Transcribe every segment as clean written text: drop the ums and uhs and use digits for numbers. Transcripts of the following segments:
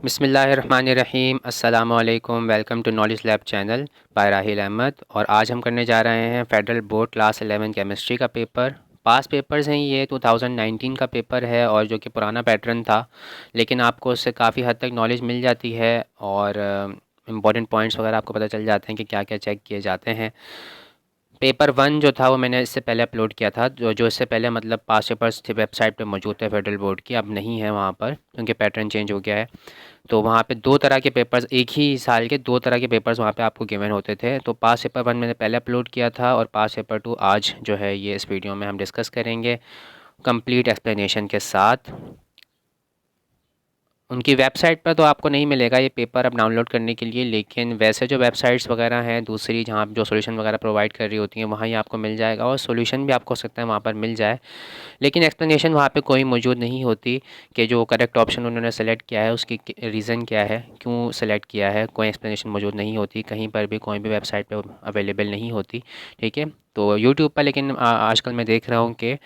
बिस्मिल्लाहिर्रहमानिर्रहीम अस्सलामुअलैकुम। Welcome to knowledge lab channel by Rahil Ahmad. और आज हम करने जा रहे हैं फेडरल बोर्ड क्लास 11 केमिस्ट्री का पेपर। पास पेपर्स हैं, ये 2019 का पेपर है और जो कि पुराना पैटर्न था, लेकिन आपको उससे काफ़ी हद तक नॉलेज मिल जाती है और इम्पॉर्टेंट पॉइंट्स वगैरह आपको पता चल जाते हैं कि क्या क्या चेक किए जाते हैं। पेपर वन जो था वो मैंने इससे पहले अपलोड किया था, जो जो इससे पहले मतलब पास पेपर्स थे वेबसाइट पे मौजूद थे फेडरल बोर्ड की, अब नहीं है वहाँ पर क्योंकि पैटर्न चेंज हो गया है। तो वहाँ पे दो तरह के पेपर्स, एक ही साल के दो तरह के पेपर्स वहाँ पे आपको गिवन होते थे। तो पास पेपर वन मैंने पहले अपलोड किया था और पास पेपर टू आज जो है ये इस वीडियो में हम डिस्कस करेंगे कंप्लीट एक्सप्लेनेशन के साथ। उनकी वेबसाइट पर तो आपको नहीं मिलेगा ये पेपर अब डाउनलोड करने के लिए, लेकिन वैसे जो वेबसाइट्स वगैरह हैं दूसरी जहाँ जो सॉल्यूशन वगैरह प्रोवाइड कर रही होती हैं वहाँ ही आपको मिल जाएगा और सॉल्यूशन भी आपको हो सकता है वहाँ पर मिल जाए, लेकिन एक्सप्लेनेशन वहाँ पे कोई मौजूद नहीं होती कि जो करेक्ट ऑप्शन उन्होंने सेलेक्ट किया है उसकी रीज़न क्या है, क्यों सेलेक्ट किया है। कोई एक्सप्लेनेशन मौजूद नहीं होती कहीं पर भी, कोई भी वेबसाइट पे अवेलेबल नहीं होती। ठीक है, तो यूट्यूब पर लेकिन आजकल मैं देख रहा हूँ कि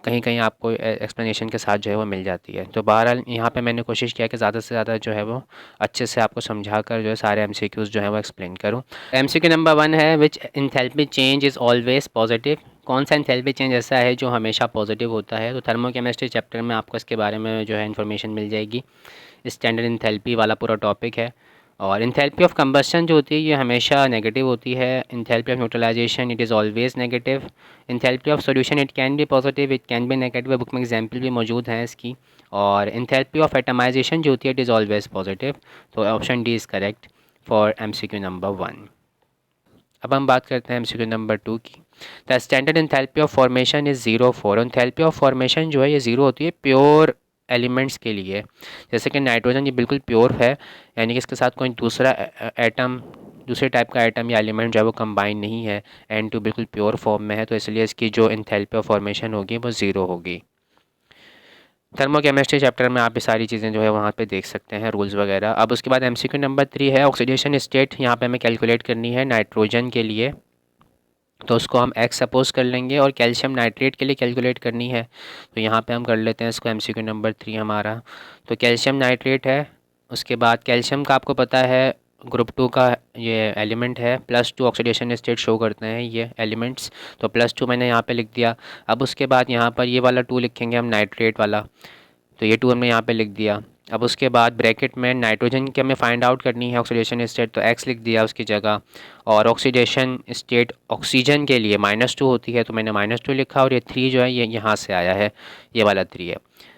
कहीं कहीं आपको एक्सप्लेनेशन के साथ जो है वो मिल जाती है। तो बहरहाल यहाँ पे मैंने कोशिश किया कि ज़्यादा से ज़्यादा जो है वो अच्छे से आपको समझा कर जो है सारे एमसीक्यूज़ जो है वो एक्सप्लेन करूँ। एमसीक्यू नंबर वन है, which enthalpy change is always positive. कौन सा एंथैल्पी चेंज ऐसा है जो हमेशा पॉजिटिव होता है। तो थर्मोकेमिस्ट्री चैप्टर में आपको इसके बारे में जो है इन्फॉर्मेशन मिल जाएगी। स्टैंडर्ड एंथैल्पी वाला पूरा टॉपिक है। और एंथैल्पी ऑफ कंबस्शन जो होती है ये हमेशा नेगेटिव होती है। Enthalpy of neutralization it is always negative. Enthalpy of solution it can be positive, it can be negative. Book में एग्जाम्पल भी मौजूद हैं इसकी। और एंथैल्पी ऑफ एटमाइजेशन जो होती है इट इज़ ऑलवेज पॉजिटिव। तो option D is correct for MCQ number one. अब हम बात करते हैं एमसीक्यू नंबर टू की। The standard enthalpy of formation is 0 4। Enthalpy of formation जो है ये ज़ीरो होती है प्योर एलिमेंट्स के लिए। जैसे कि नाइट्रोजन ये बिल्कुल प्योर है, यानी कि इसके साथ कोई दूसरा एटम, दूसरे टाइप का एटम या एलिमेंट जो है वो कंबाइन नहीं है। N2 बिल्कुल प्योर फॉर्म में है, तो इसलिए इसकी जो एंथैल्पी ऑफ फॉर्मेशन होगी वो ज़ीरो होगी। थर्मोकेमिस्ट्री चैप्टर में आप ये सारी चीज़ें जो है वहाँ पे देख सकते हैं रूल्स वगैरह। अब उसके बाद एमसीक्यू नंबर 3 है ऑक्सीडेशन स्टेट। यहाँ पे हमें कैलकुलेट करनी है नाइट्रोजन के लिए, तो उसको हम एक्स सपोज कर लेंगे और कैल्शियम नाइट्रेट के लिए कैलकुलेट करनी है। तो यहाँ पे हम कर लेते हैं इसको एमसीक्यू नंबर 3 हमारा। तो कैल्शियम नाइट्रेट है, उसके बाद कैल्शियम का आपको पता है ग्रुप 2 का ये एलिमेंट है, +2 ऑक्सीडेशन स्टेट शो करते हैं ये एलिमेंट्स। तो +2 मैंने यहाँ पे लिख दिया। अब उसके बाद यहाँ पर ये वाला 2 लिखेंगे हम नाइट्रेट वाला, तो ये 2 हमने यहाँ पे लिख दिया। अब उसके बाद ब्रैकेट में नाइट्रोजन की हमें फाइंड आउट करनी है ऑक्सीडेशन स्टेट, तो एक्स लिख दिया उसकी जगह। और ऑक्सीडेशन स्टेट ऑक्सीजन के लिए -2 होती है, तो मैंने -2 लिखा। और ये 3 जो है ये यहाँ से आया है, ये वाला 3 है।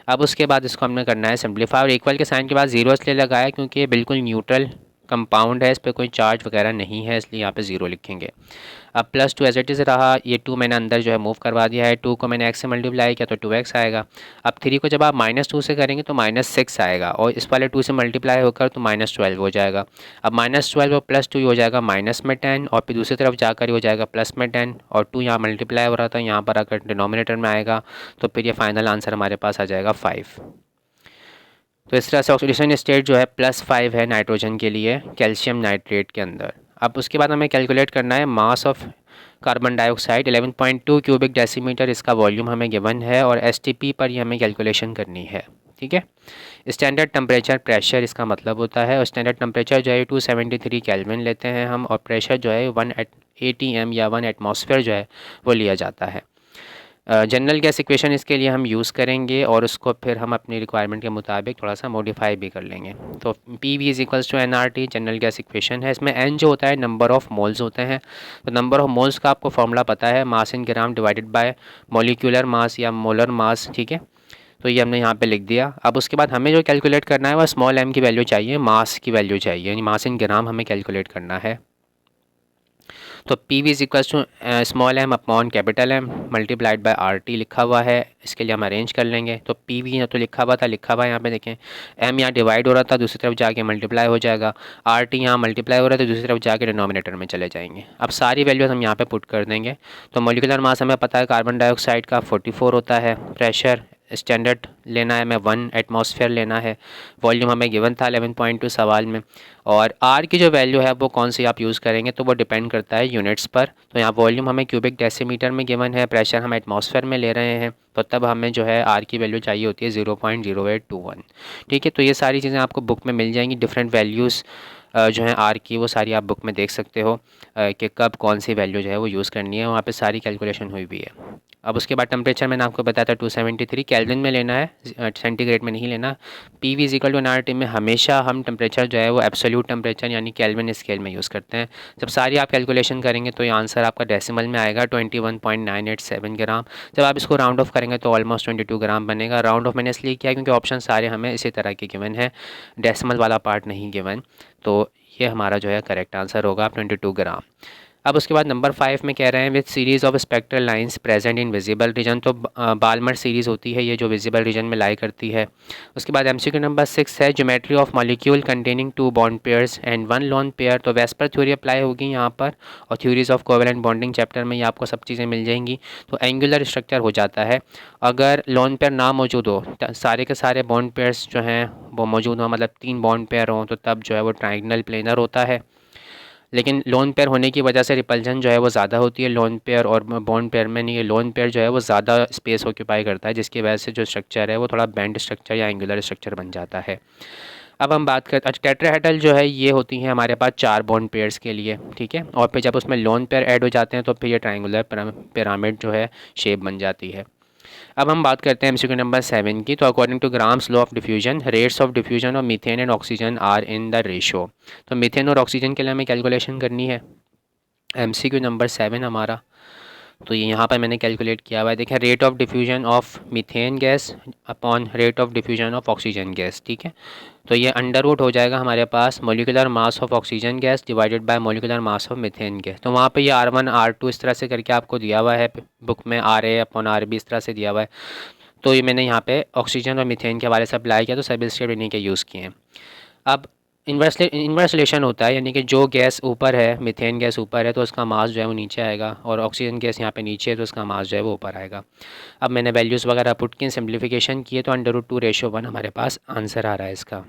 अब उसके बाद इसको हमने करना है सिंप्लीफाई, और इक्वल के साइन के बाद ज़ीरो इसलिए लगाया क्योंकि ये बिल्कुल न्यूट्रल कंपाउंड है, इस पर कोई चार्ज वगैरह नहीं है, इसलिए यहाँ पे ज़ीरो लिखेंगे। अब +2 एज इट इज़ रहा, ये 2 मैंने अंदर जो है मूव करवा दिया है। 2 को मैंने x से मल्टीप्लाई किया तो 2x आएगा। अब 3 को जब आप -2 से करेंगे तो -6 आएगा, और इस वाले 2 से मल्टीप्लाई होकर तो -12 हो जाएगा। अब -12 और +2 हो जाएगा माइनस में 10, और फिर दूसरी तरफ जाकर हो जाएगा प्लस में 10, और 2 यहाँ मल्टीप्लाई हो रहा था, यहाँ पर अगर डिनोमिनेटर में आएगा तो फिर ये फाइनल आंसर हमारे पास आ जाएगा 5। तो इस तरह से ऑक्सीडेशन स्टेट जो है +5 है नाइट्रोजन के लिए कैल्शियम नाइट्रेट के अंदर। अब उसके बाद हमें कैलकुलेट करना है mass of carbon dioxide 11.2 cubic decimetre, इसका वॉल्यूम हमें गिवन है और एसटीपी पर ये हमें कैलकुलेशन करनी है। ठीक है, स्टैंडर्ड टेम्परेचर प्रेशर इसका मतलब होता है, और स्टैंडर्ड टेम्परेचर जो है 273 केल्विन लेते हैं हम, और प्रेशर जो है 1 atm या 1 एटमॉस्फेयर जो है वो लिया जाता है। जनरल गैस इक्वेशन इसके लिए हम यूज़ करेंगे और उसको फिर हम अपनी रिक्वायरमेंट के मुताबिक थोड़ा सा मॉडिफाई भी कर लेंगे। तो PV is equals to NRT general gas equation है। इसमें N जो होता है नंबर ऑफ़ मोल्स होते हैं, तो नंबर ऑफ़ मोल्स का आपको फॉर्मूला पता है, mass in gram divided by molecular mass या मोलर मास। ठीक है, तो ये हमने यहाँ पे लिख दिया। अब उसके बाद हमें जो कैलकुलेट करना है वह स्मॉल m की वैल्यू चाहिए, मास की वैल्यू चाहिए, यानी मास इन ग्राम हमें कैलकुलेट करना है। तो PV is equals to small m upon capital M multiplied by RT लिखा हुआ है, इसके लिए हम अरेंज कर लेंगे। तो PV ना तो लिखा हुआ था, लिखा हुआ है यहाँ पे देखें, M यहाँ डिवाइड हो रहा था, दूसरी तरफ जाके मल्टीप्लाई हो जाएगा। RT यहाँ मल्टीप्लाई हो रहा था, दूसरी तरफ जाके डिनोमिनेटर में चले जाएंगे। अब सारी वैल्यूज हम यहाँ पे पुट कर देंगे। तो मोलिकुलर मास हमें पता है कार्बन डाइऑक्साइड का 44 होता है, प्रेशर स्टैंडर्ड लेना है, हमें 1 एटमॉस्फेयर लेना है। वॉल्यूम हमें गिवन था 11.2 सवाल में। और आर की जो वैल्यू है वो कौन सी आप यूज़ करेंगे तो वो डिपेंड करता है यूनिट्स पर। तो यहाँ वॉल्यूम हमें क्यूबिक डेसीमीटर में गिवन है, प्रेशर हम एटमॉस्फेयर में ले रहे हैं, तो तब हमें जो है आर की वैल्यू चाहिए होती है 0.0821। ठीक है, तो ये सारी चीज़ें आपको बुक में मिल जाएंगी। डिफरेंट वैल्यूज़ जो है आर की वो सारी आप बुक में देख सकते हो कि कब कौन सी वैल्यू जो है वो यूज़ करनी है, वहाँ पे सारी कैलकुलेशन हुई भी है। अब उसके बाद टेम्परेचर मैंने आपको बताया था 273 केल्विन में लेना है, सेंटीग्रेड में नहीं लेना। P V is equal to NRT में हमेशा हम टेम्परेचर जो है वो एब्सोल्यूट टेम्परेचर यानी केल्विन स्केल में यूज़ करते हैं। जब सारी आप कैलकुलेशन करेंगे तो ये आंसर आपका डेसिमल में आएगा 21.987 ग्राम। जब आप इसको राउंड ऑफ करेंगे तो ऑलमोस्ट 22 ग्राम बनेगा। राउंड ऑफ मैंने इसलिए किया क्योंकि ऑप्शन सारे हमें इसी तरह के गिवन है, डेसिमल वाला पार्ट नहीं गिवन। तो ये हमारा जो है करेक्ट आंसर होगा 22 ग्राम। अब उसके बाद नंबर 5 में कह रहे हैं with series of spectral lines present in visible region. तो बाल्मर सीरीज़ होती है ये जो विजिबल रीजन में लाई करती है। उसके बाद एमसीक्यू नंबर 6 है geometry of molecule containing 2 bond pairs and 1 lone pair. तो वेस्पर थ्योरी अप्लाई होगी यहाँ पर, और theories of covalent bonding chapter में ये आपको सब चीज़ें मिल जाएंगी। तो एंगुलर स्ट्रक्चर हो जाता है अगर लोन पेयर ना मौजूद हो, सारे के सारे बॉन्ड पेयर्स जो हैं वो मौजूद हो, मतलब 3 बॉन्ड पेयर हों, तो तब जो है वो ट्राइंगल प्लेनर होता है। लेकिन लोन पेयर होने की वजह से रिपल्जन जो है वो ज़्यादा होती है लोन पेयर और बॉन्ड पेयर में नहीं है। लोन पेयर जो है वो ज़्यादा स्पेस ऑक्यूपाई करता है, जिसकी वजह से जो स्ट्रक्चर है वो थोड़ा बैंड स्ट्रक्चर या एंगुलर स्ट्रक्चर बन जाता है। अब हम बात करते हैं टेट्राहेड्रल जो है ये होती हैं हमारे पास 4 बॉन्ड पेयर्स के लिए, ठीक है। और फिर जब उसमें लोन पेयर ऐड हो जाते हैं तो फिर ये ट्रायंगुलर पिरामिड जो है शेप बन जाती है। अब हम बात करते हैं एमसीक्यू नंबर 7 की। तो according to Graham's law of diffusion rates of diffusion of methane and oxygen are in the ratio. तो मीथेन और ऑक्सीजन के लिए हमें कैलकुलेशन करनी है। एमसीक्यू नंबर 7 हमारा, तो ये यहाँ पर मैंने कैलकुलेट किया हुआ है। देखें rate of diffusion of methane gas upon rate of diffusion of oxygen gas, ठीक है। तो ये अंडर रूट हो जाएगा हमारे पास molecular mass of oxygen gas divided by molecular mass of methane gas. तो वहाँ पे ये R1 R2 इस तरह से करके आपको दिया हुआ है बुक में, RA अपॉन RB इस तरह से दिया हुआ है। तो ये मैंने यहाँ पे ऑक्सीजन और मीथेन के हवाले से अप्लाई किया, तो सभी स्टेप इन्हीं के यूज़ किए हैं। अब इन्वर्स रिलेशन होता है, यानी कि जो गैस ऊपर है, मीथेन गैस ऊपर है तो उसका मास जो है वो नीचे आएगा, और ऑक्सीजन गैस यहाँ पे नीचे है तो उसका मास जो है वो ऊपर आएगा। अब मैंने वैल्यूज़ वगैरह पुट की, सिम्प्लीफिकेशन किए, तो √2:1 हमारे पास आंसर आ रहा है इसका।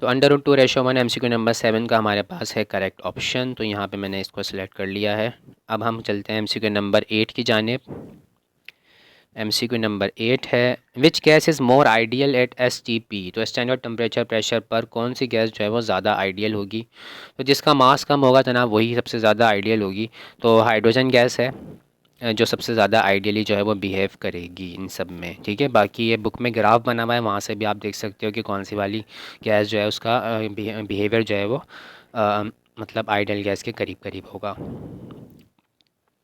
तो √2:1 एमसीक्यू नंबर 7 का हमारे पास है करेक्ट ऑप्शन। तो यहाँ पे मैंने इसको सिलेक्ट कर लिया है। अब हम चलते हैं एमसीक्यू नंबर 8 की जानिब। एमसीक्यू नंबर 8 है which gas is more ideal at STP। तो स्टैंडर्ड टेम्परेचर प्रेशर पर कौन सी गैस जो है वो ज़्यादा आइडियल होगी। तो जिसका मास कम होगा जनाब वही सबसे ज़्यादा आइडियल होगी। तो हाइड्रोजन गैस है जो सबसे ज़्यादा आइडियली जो है वो बिहेव करेगी इन सब में, ठीक है। बाकी ये बुक में ग्राफ बना हुआ है, वहाँ से भी आप देख सकते हो कि कौन सी वाली गैस जो है उसका बिहेवियर जो है वो मतलब आइडियल गैस के करीब करीब होगा।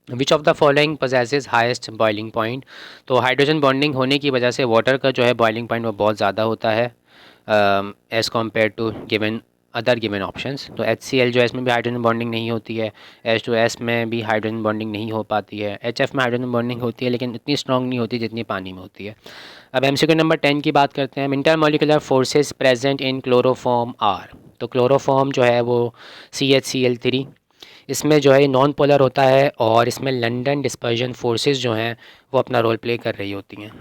Which of the following possesses highest boiling point. तो हाइड्रोजन बॉन्डिंग होने की वजह से वाटर का जो है बॉइलिंग पॉइंट वो बहुत ज़्यादा होता है as compare to given other given options. तो HCl जो है इसमें भी हाइड्रोजन बॉन्डिंग नहीं होती है, H2S में भी हाइड्रोजन बॉन्डिंग नहीं हो पाती है, HF में हाइड्रोजन बॉन्डिंग होती है लेकिन इतनी स्ट्रॉन्ग नहीं होती जितनी पानी में होती है। अब एमसीक्यू नंबर 10 की बात करते हैं। Intermolecular forces present in chloroform are. तो क्लोरोफॉर्म जो है वो CHCl3, इसमें जो है नॉन पोलर होता है, और इसमें लंदन डिस्पर्जन फोर्सेस जो हैं वो अपना रोल प्ले कर रही होती हैं।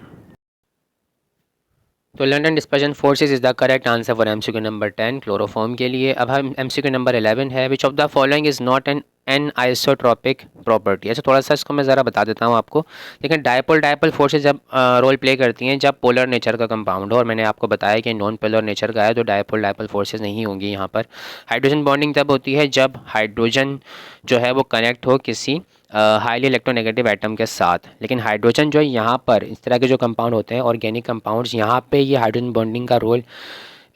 तो London dispersion forces is the correct answer for MCQ number 10 chloroform के लिए। अब हम एमसीक्यू नंबर 11 है which of the following is not an isotropic property. ऐसे थोड़ा सा इसको मैं ज़रा बता देता हूँ आपको। लेकिन डायपोल फोर्सेस जब रोल प्ले करती हैं जब पोलर नेचर का कंपाउंड हो, और मैंने आपको बताया कि नॉन पोलर नेचर का है तो डायपोल फोर्सेस नहीं होंगी यहाँ पर। हाइड्रोजन बॉन्डिंग तब होती है जब हाइड्रोजन जो है वो कनेक्ट हो किसी हाईली इलेक्ट्रोनेगेटिव एटम के साथ। लेकिन हाइड्रोजन जो है यहाँ पर इस तरह के जो कंपाउंड होते हैं ऑर्गेनिक कंपाउंड्स, यहाँ पे ये हाइड्रोजन बॉन्डिंग का रोल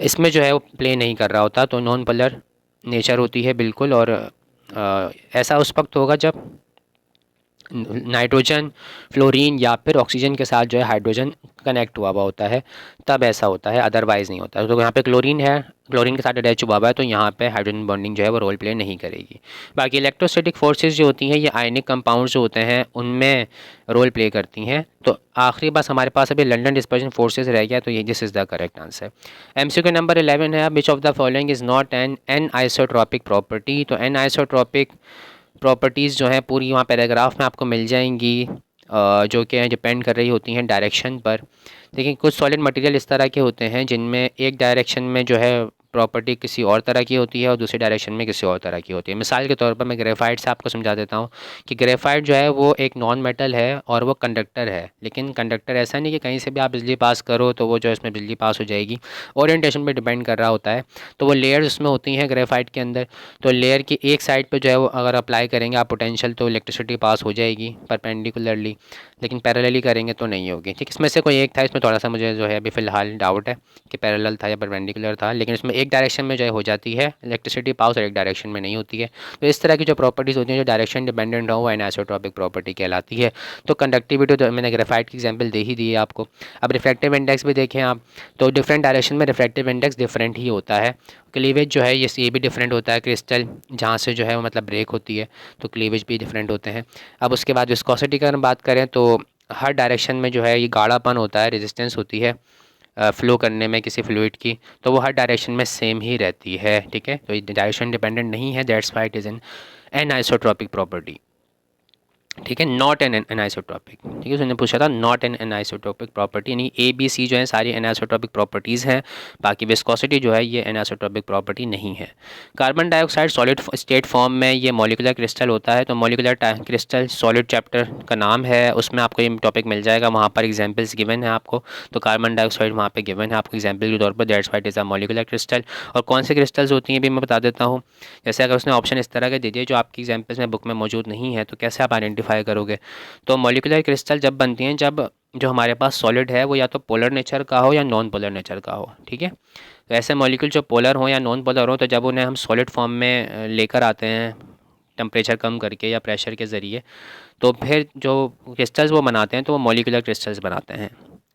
इसमें जो है वो प्ले नहीं कर रहा होता, तो नॉन पोलर नेचर होती है बिल्कुल। और ऐसा उस वक्त होगा जब नाइट्रोजन, फ्लोरीन या फिर ऑक्सीजन के साथ जो है हाइड्रोजन कनेक्ट हुआ होता है, तब ऐसा होता है, अदरवाइज़ नहीं होता। तो यहाँ पे क्लोरीन है, क्लोरीन के साथ अटैच हुआ है, तो यहाँ पे हाइड्रोजन बॉन्डिंग जो है वो रोल प्ले नहीं करेगी। बाकी इलेक्ट्रोस्टैटिक फोर्सेस जो होती हैं ये आयनिक कंपाउंड्स जो होते हैं उनमें रोल प्ले करती हैं। तो आखिरी बस हमारे पास अभी लंदन डिस्पर्जन फोर्सेस रह गया, तो ये this is the correct answer. MCQ number 11 है which of the following is not an isotropic property. तो एन आइसोट्रॉपिक प्रॉपर्टीज़ जो हैं पूरी वहाँ पैराग्राफ में आपको मिल जाएंगी, जो कि डिपेंड कर रही होती हैं डायरेक्शन पर। देखिए कुछ सॉलिड मटेरियल इस तरह के होते हैं जिनमें एक डायरेक्शन में जो है प्रॉपर्टी किसी और तरह की होती है और दूसरी डायरेक्शन में किसी और तरह की होती है। मिसाल के तौर पर मैं ग्रेफाइट से आपको समझा देता हूँ कि ग्रेफाइट जो है वो एक नॉन मेटल है और वो कंडक्टर है, लेकिन कंडक्टर ऐसा नहीं कि कहीं से भी आप बिजली पास करो तो वो जो है इसमें बिजली पास हो जाएगी, ओरिएंटेशन पे डिपेंड कर रहा होता है। तो वो लेयर्स उसमें होती हैं ग्रेफाइट के अंदर, तो लेयर की एक साइड पर जो है वो अगर अप्लाई करेंगे आप पोटेंशियल तो इलेक्ट्रिसिटी पास हो जाएगी परपेंडिकुलरली, लेकिन पैरेलली करेंगे तो नहीं होगी। ठीक, इसमें से कोई एक था, इसमें थोड़ा सा मुझे जो है अभी फ़िलहाल डाउट है कि पैरेलल था या परपेंडिकुलर था, लेकिन इसमें एक डायरेक्शन में जो है हो जाती है इलेक्ट्रिसिटी पास और एक डायरेक्शन में नहीं होती है। तो इस तरह की जो प्रॉपर्टीज़ होती हैं जो डायरेक्शन डिपेंडेंट हो वो एनिसोट्रॉपिक प्रॉपर्टी कहलाती है। तो कंडक्टिविटी तो मैंने ग्रेफाइट की एग्जाम्पल दे ही दी है आपको। अब रिफ्रैक्टिव इंडेक्स भी देखें आप, तो डिफरेंट डायरेक्शन में रिफ्रैक्टिव इंडेक्स डिफरेंट ही होता है। क्लीवेज जो है ये भी डिफरेंट होता है, क्रिस्टल जहाँ से जो है वो मतलब ब्रेक होती है तो क्लीवेज भी डिफरेंट होते हैं। अब उसके बाद विस्कोसिटी की अगर बात करें तो हर डायरेक्शन में जो है ये गाढ़ापन होता है, रेजिस्टेंस होती है फ़्लो करने में किसी फ्लूइड की, तो वो हर डायरेक्शन में सेम ही रहती है। ठीक है, तो ये डायरेक्शन डिपेंडेंट नहीं है, that's why it is an anisotropic property. ठीक है, नॉट एन एनाइसोट्रॉपिक। ठीक है, उसने पूछा था नॉट एन एनाइसोट्रॉपिक प्रॉपर्टी, यानी ए बी सी जो है सारी एनाइसोट्रॉपिक प्रॉपर्टीज़ हैं, बाकी विस्कोसिटी जो है ये एनाइसोट्रॉपिक प्रॉपर्टी नहीं है। Carbon dioxide solid state form में ये मॉलिकुलर क्रिस्टल होता है, तो मॉलिकुलर क्रिस्टल सॉलिड चैप्टर का नाम है, उसमें आपको ये टॉपिक मिल जाएगा, वहाँ पर एग्जाम्पल्स गिवन है आपको। तो कार्बन डाइऑक्साइड वहाँ पर गिवन है आपको एग्जाम्पल के तौर पर, that's why it is a molecular crystal. और कौन से क्रिस्टल्स होती हैं भी मैं बता देता हूँ। जैसे अगर उसने ऑप्शन इस तरह के दे दिए जो आपकी एग्जाम्पल्स में बुक में मौजूद नहीं है, तो कैसे आप आइडेंटिफाई करोगे। तो मॉलिक्यूलर क्रिस्टल जब बनती हैं जब जो हमारे पास सॉलिड है वो या तो पोलर नेचर का हो या नॉन पोलर नेचर का हो। ठीक है, तो ऐसे मॉलिक्यूल जो पोलर हो या नॉन पोलर हो, तो जब उन्हें हम सॉलिड फॉर्म में लेकर आते हैं टेम्परेचर कम करके या प्रेशर के ज़रिए, तो फिर जो क्रिस्टल्स वो बनाते हैं तो वो मॉलिक्यूलर क्रिस्टल्स बनाते हैं।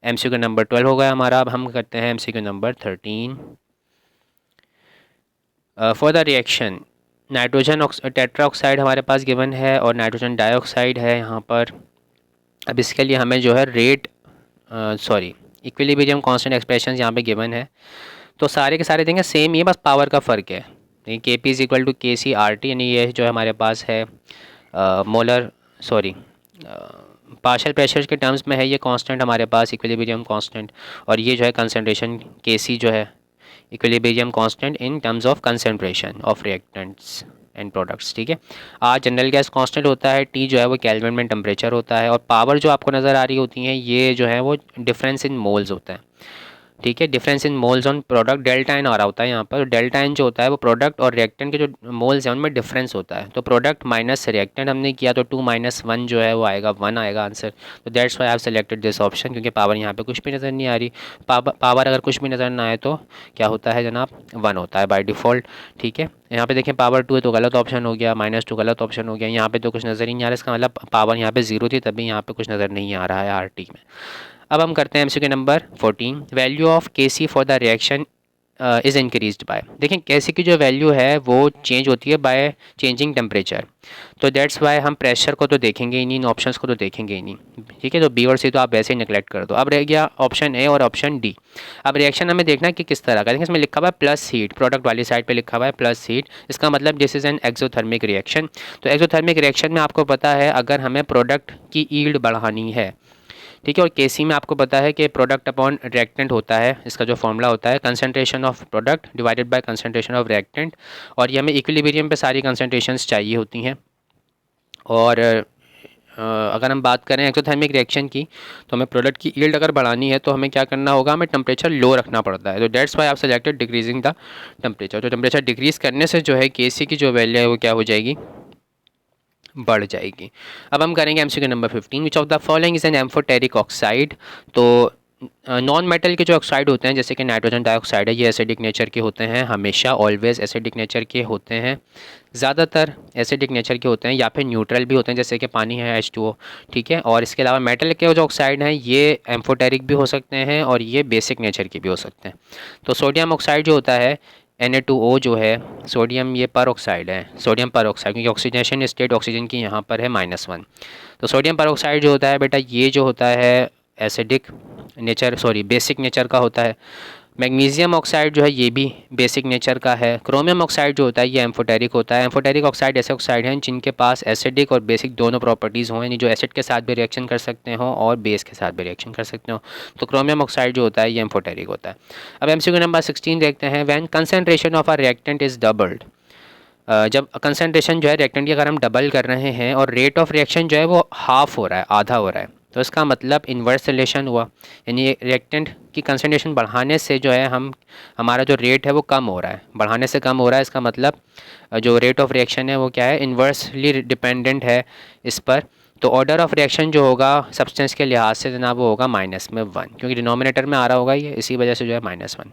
MCQ नंबर 12 हो गया हमारा। अब हम करते हैं MCQ number 13। For the reaction nitrogen tetra oxide हमारे पास गिवन है और नाइट्रोजन डाइऑक्साइड है यहाँ पर। अब इसके लिए हमें जो है रेट इक्विलिब्रियम कांस्टेंट एक्सप्रेशन यहाँ पे गिवन है, तो सारे के सारे देंगे सेम ही है, बस पावर का फ़र्क है। के पी इज़ इक्वल टू के सी आर टी, यानी ये जो है हमारे पास है पार्शियल प्रेशर के टर्म्स में है ये कांस्टेंट हमारे पास इक्विलिब्रियम कांस्टेंट, और ये जो है कंसंट्रेशन के सी जो है equilibrium constant in terms of concentration of reactants and products. ठीक है, आर जनरल गैस कांस्टेंट होता है, टी जो है वो केल्विन में टेम्परेचर होता है, और पावर जो आपको नज़र आ रही होती हैं ये जो है वो डिफरेंस इन मोल्स होता है। ठीक है, difference in moles on product, delta N आ रहा होता है यहाँ पर। डेल्टा एन जो होता है वो प्रोडक्ट और रिएक्टेंट के जो मोल्स हैं उनमें डिफरेंस होता है। तो प्रोडक्ट माइनस रिएक्टेंट हमने किया तो 2 - 1 जो है वो आएगा 1 आएगा आंसर। तो that's why I have selected this option, क्योंकि पावर यहाँ पे कुछ भी नज़र नहीं आ रही। पावर अगर कुछ भी नज़र ना आए तो क्या होता है जनाब, 1 होता है बाई डिफ़ॉल्ट। ठीक है, यहाँ पे देखें पावर 2 है तो गलत ऑप्शन हो गया, -2 गलत ऑप्शन हो गया। यहाँ पे तो कुछ नज़र ही नहीं आ रहा, इसका मतलब पावर यहाँ पे 0 थी तभी यहाँ पे कुछ नज़र नहीं आ रहा है आर टी में। अब हम करते हैं MCQ number 14। Value of Kc for the reaction is increased by. देखें Kc की जो वैल्यू है वो चेंज होती है बाय चेंजिंग टेम्परेचर, तो दैट्स वाई हम प्रेशर को तो देखेंगे ही नहीं, इन ऑप्शंस को तो देखेंगे ही नहीं। ठीक है, तो बी और सी तो आप वैसे ही निगलेक्ट कर दो। अब रह गया ऑप्शन ए और ऑप्शन डी। अब रिएक्शन हमें देखना है कि किस तरह का। देखिए इसमें लिखा हुआ है प्लस हीट, प्रोडक्ट वाली साइड पे लिखा हुआ है प्लस हीट, इसका मतलब this is an exothermic reaction. तो एक्सोथर्मिक रिएक्शन में आपको पता है अगर हमें प्रोडक्ट की यील्ड बढ़ानी है, ठीक है, और केसी में आपको पता है कि प्रोडक्ट अपॉन रिएक्टेंट होता है, इसका जो फॉर्मूला होता है concentration of product divided by concentration of reactant, और ये हमें इक्विलिब्रियम पे सारी कंसंट्रेशंस चाहिए होती हैं। और अगर हम बात करें एक्सोथर्मिक रिएक्शन की, तो हमें प्रोडक्ट की यील्ड अगर बढ़ानी है तो हमें क्या करना होगा, हमें टेम्परेचर लो रखना पड़ता है। तो दैट्स वाई आप सेलेक्टेड डिक्रीजिंग द टेम्परेचर। तो टेम्परेचर डिक्रीज़ करने से जो है केसी की जो वैल्यू है वो क्या हो जाएगी, बढ़ जाएगी। अब हम करेंगे MCQ number 15। Which of the following is an amphoteric oxide. तो नॉन मेटल के जो ऑक्साइड होते हैं जैसे कि नाइट्रोजन डाइऑक्साइड है, ये एसिडिक नेचर के होते हैं, हमेशा ऑलवेज एसिडिक नेचर के होते हैं, ज़्यादातर एसिडिक नेचर के होते हैं, या फिर न्यूट्रल भी होते हैं जैसे कि पानी है H2O। ठीक है, और इसके अलावा मेटल के जो ऑक्साइड हैं ये एम्फोटेरिक भी हो सकते हैं और ये बेसिक नेचर के भी हो सकते हैं। तो सोडियम ऑक्साइड जो होता है Na2O जो है सोडियम, ये पर ऑक्साइड है, सोडियम पर ऑक्साइड, क्योंकि ऑक्सीजनेशन स्टेट ऑक्सीजन की यहाँ पर है -1। तो सोडियम पर ऑक्साइड जो होता है बेटा ये जो होता है एसिडिक नेचर बेसिक नेचर का होता है। मैग्नीशियम ऑक्साइड जो है ये भी बेसिक नेचर का है। क्रोमियम ऑक्साइड जो होता है ये एम्फोटेरिक होता है। एम्फोटेरिक ऑक्साइड ऐसे ऑक्साइड हैं जिनके पास एसिडिक और बेसिक दोनों प्रॉपर्टीज़ हों, यानी जो एसिड के साथ भी रिएक्शन कर सकते हो और बेस के साथ भी रिएक्शन कर सकते हो। तो क्रोमियम ऑक्साइड जो होता है ये एम्फोटेरिक होता है। अब एमसीक्यू नंबर 16 देखते हैं। When concentration of a reactant is doubled, जब कंसनट्रेशन जो है रिएक्टेंट की अगर हम डबल कर रहे हैं और रेट ऑफ रिएक्शन जो है वो हाफ हो रहा है, आधा हो रहा है, तो इसका मतलब इन्वर्स रिलेशन हुआ। यानी रिएक्टेंट की कंसनट्रेशन बढ़ाने से जो है हमारा जो रेट है वो कम हो रहा है, बढ़ाने से कम हो रहा है। इसका मतलब जो रेट ऑफ रिएक्शन है वो क्या है, इन्वर्सली डिपेंडेंट है इस पर। तो ऑर्डर ऑफ रिएक्शन जो होगा सब्सटेंस के लिहाज से जनाब वो होगा -1, क्योंकि डिनोमिनेटर में आ रहा होगा ये, इसी वजह से जो है -1।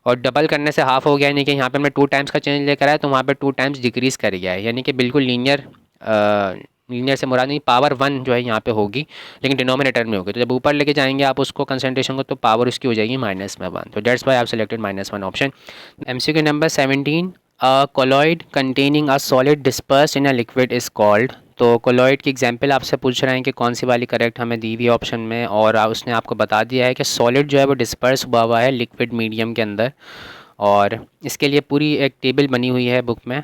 और डबल करने से हाफ हो गया, यानी कि यहाँ पे हमने 2 टाइम्स का चेंज लेकर आया तो वहाँ पे 2 टाइम्स डिक्रीज़ कर गया है, यानी कि बिल्कुल लीनियर से मुराद नहीं, पावर 1 जो है यहाँ पे होगी लेकिन डिनोमिनेटर में होगी। तो जब ऊपर लेके जाएंगे आप उसको कंसंट्रेशन को तो पावर उसकी हो जाएगी -1। तो डेट्स वाई आप selected -1 option. MCQ number 17, a colloid containing a solid dispersed in a liquid is called. तो कोलॉइड की एग्जांपल आपसे पूछ रहे हैं कि कौन सी वाली करेक्ट हमें दी हुई ऑप्शन में, और उसने आपको बता दिया है कि सॉलिड जो है वो डिस्पर्स हुआ है लिक्विड मीडियम के अंदर। और इसके लिए पूरी एक टेबल बनी हुई है बुक में,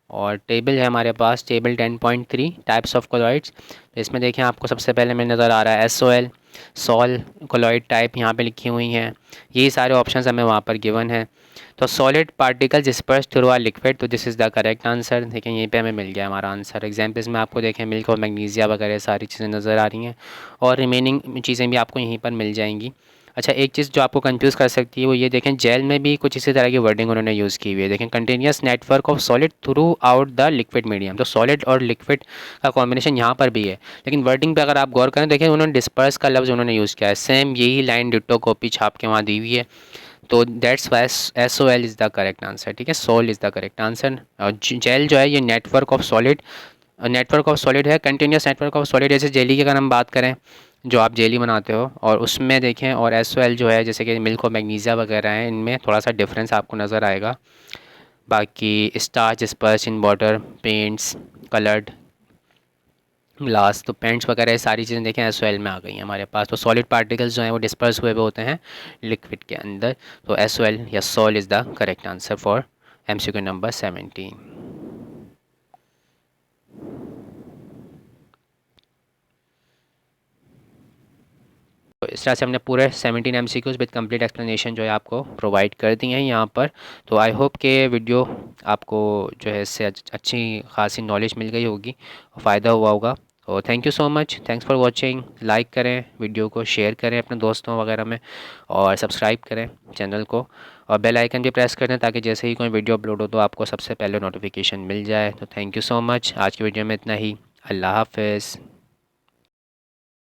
और टेबल है हमारे पास, टेबल 10.3 टाइप्स ऑफ कोलॉइड्स। तो इसमें देखें आपको सबसे पहले में नज़र आ रहा है SOL, सॉल कोलॉइड टाइप यहाँ पे लिखी हुई हैं। यही सारे ऑप्शंस हमें वहाँ पर गिवन है। तो सॉलिड पार्टिकल डिस्पर्स थ्रू आ लिक्विड, तो this is the correct answer. देखें यहीं पे हमें मिल गया हमारा आंसर। एग्जाम्पल्स में आपको देखें मिल्क और मैग्नीशिया वगैरह सारी चीज़ें नज़र आ रही हैं, और रिमेनिंग चीज़ें भी आपको यहीं पर मिल जाएंगी। अच्छा, एक चीज़ जो आपको कंफ्यूज कर सकती है वो ये देखें, जेल में भी कुछ इसी तरह की वर्डिंग उन्होंने यूज़ की हुई है। देखें continuous network of solid through out the liquid medium, तो सॉलिड और लिक्विड का कॉम्बिनेशन यहाँ पर भी है, लेकिन वर्डिंग पे अगर आप गौर करें देखें उन्होंने डिस्पर्स का लफ्ज़ उन्होंने यूज़ किया है। सेम यही लाइन डिट्टो कॉपी छाप के वहाँ दी हुई है। तो that's why SOL is the correct answer. ठीक है, sol is the correct answer. और जेल जो है ये नेटवर्क ऑफ सॉलिड है, कंटिन्यूस नेटवर्क ऑफ सॉलिड। जैसे जेली की अगर हम बात करें, जो आप जेली बनाते हो और उसमें देखें, और SOL जो है जैसे कि मिल्क और मैग्नीशिया वगैरह हैं, इनमें थोड़ा सा डिफरेंस आपको नज़र आएगा। बाकी starch disperse in water, paints, coloured glass, तो पेंट्स वगैरह सारी चीज़ें देखें SOL में आ गई हैं हमारे पास। तो सॉलिड पार्टिकल्स जो हैं वो डिस्पर्स हुए होते हैं लिक्विड के अंदर। तो SOL या sol is the correct answer for MCQ number 17। तो इस तरह से हमने पूरे 17 MCQs विद कंप्लीट एक्सप्लेनेशन जो है आपको प्रोवाइड कर दी हैं यहाँ पर। तो आई होप कि वीडियो आपको जो है इससे अच्छी खासी नॉलेज मिल गई होगी और फ़ायदा हुआ होगा। तो thank you so much, thanks for watching. Like करें वीडियो को, शेयर करें अपने दोस्तों वगैरह में, और सब्सक्राइब करें चैनल को, और बेल आइकन भी प्रेस कर दें ताकि जैसे ही कोई वीडियो अपलोड हो तो आपको सबसे पहले नोटिफिकेशन मिल जाए। तो थैंक यू सो मच, आज की वीडियो में इतना ही। अल्लाह हाफ़िज़।